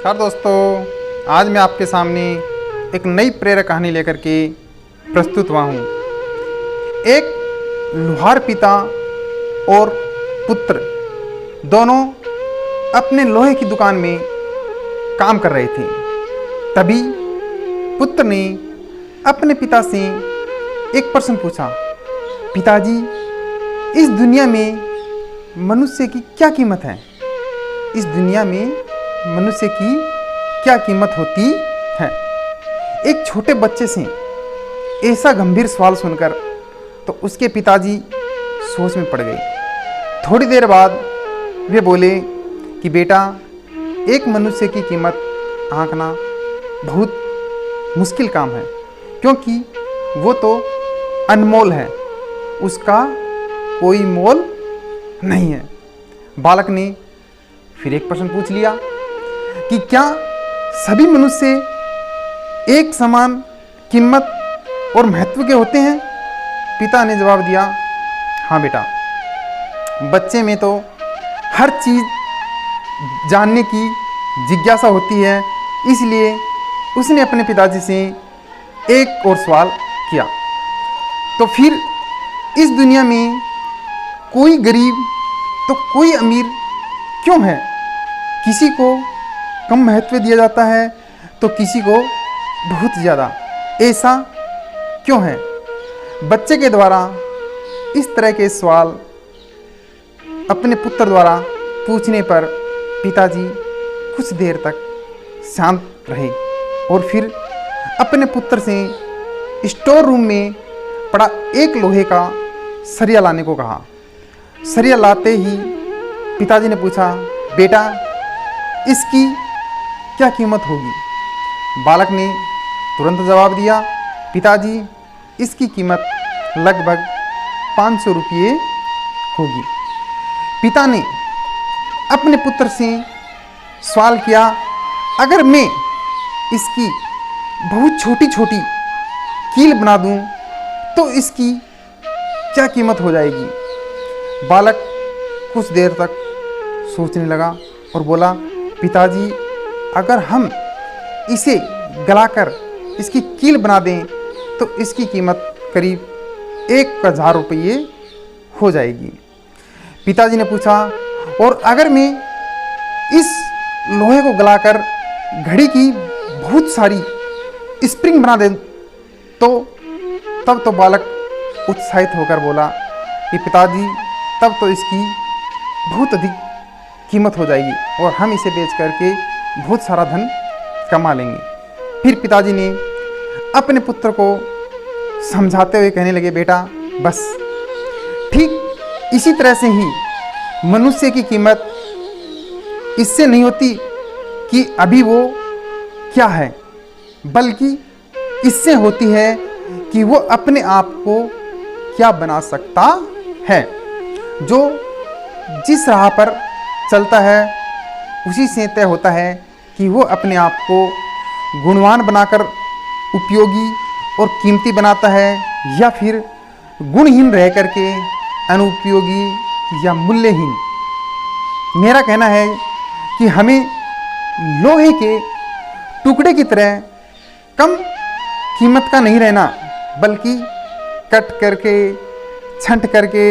नमस्कार दोस्तों, आज मैं आपके सामने एक नई प्रेरक कहानी लेकर के प्रस्तुत हुआ हूँ। एक लोहार पिता और पुत्र दोनों अपने लोहे की दुकान में काम कर रहे थे। तभी पुत्र ने अपने पिता से एक प्रश्न पूछा, पिताजी, इस दुनिया में मनुष्य की क्या कीमत है? इस दुनिया में मनुष्य की क्या कीमत होती है? एक छोटे बच्चे से ऐसा गंभीर सवाल सुनकर तो उसके पिताजी सोच में पड़ गए। थोड़ी देर बाद वे बोले कि बेटा, एक मनुष्य की कीमत आंकना बहुत मुश्किल काम है, क्योंकि वो तो अनमोल है, उसका कोई मोल नहीं है। बालक ने फिर एक प्रश्न पूछ लिया कि क्या सभी मनुष्य एक समान कीमत और महत्व के होते हैं? पिता ने जवाब दिया, हाँ बेटा, बच्चे में तो हर चीज़ जानने की जिज्ञासा होती है, इसलिए उसने अपने पिताजी से एक और सवाल किया, तो फिर इस दुनिया में कोई गरीब तो कोई अमीर क्यों है? किसी को कम महत्व दिया जाता है तो किसी को बहुत ज़्यादा, ऐसा क्यों है? बच्चे के द्वारा इस तरह के सवाल अपने पुत्र द्वारा पूछने पर पिताजी कुछ देर तक शांत रहे और फिर अपने पुत्र से स्टोर रूम में पड़ा एक लोहे का सरिया लाने को कहा। सरिया लाते ही पिताजी ने पूछा, बेटा, इसकी क्या कीमत होगी? बालक ने तुरंत जवाब दिया, पिताजी, इसकी कीमत लगभग 500 रुपये होगी। पिता ने अपने पुत्र से सवाल किया, अगर मैं इसकी बहुत छोटी छोटी कील बना दूं तो इसकी क्या कीमत हो जाएगी? बालक कुछ देर तक सोचने लगा और बोला, पिताजी, अगर हम इसे गलाकर इसकी कील बना दें तो इसकी कीमत करीब 1000 रुपये हो जाएगी। पिताजी ने पूछा, और अगर मैं इस लोहे को गलाकर घड़ी की बहुत सारी स्प्रिंग बना दें तो? तब तो बालक उत्साहित होकर बोला कि पिताजी, तब तो इसकी बहुत अधिक कीमत हो जाएगी और हम इसे बेच करके बहुत सारा धन कमा लेंगे। फिर पिताजी ने अपने पुत्र को समझाते हुए कहने लगे, बेटा, बस ठीक इसी तरह से ही मनुष्य की कीमत इससे नहीं होती कि अभी वो क्या है, बल्कि इससे होती है कि वो अपने आप को क्या बना सकता है। जो जिस राह पर चलता है उसी से तय होता है कि वो अपने आप को गुणवान बनाकर उपयोगी और कीमती बनाता है या फिर गुणहीन रह करके अनुपयोगी या मूल्यहीन। मेरा कहना है कि हमें लोहे के टुकड़े की तरह कम कीमत का नहीं रहना, बल्कि कट करके, छंट करके,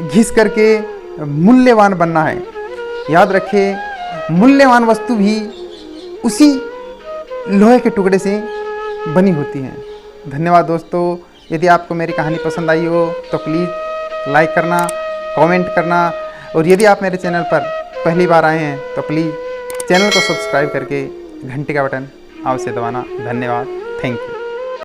घिस करके मूल्यवान बनना है। याद रखें, मूल्यवान वस्तु भी उसी लोहे के टुकड़े से बनी होती हैं। धन्यवाद दोस्तों। यदि आपको मेरी कहानी पसंद आई हो तो प्लीज़ लाइक करना, कमेंट करना, और यदि आप मेरे चैनल पर पहली बार आए हैं तो प्लीज़ चैनल को सब्सक्राइब करके घंटी का बटन अवश्य दबाना। धन्यवाद। Thank you.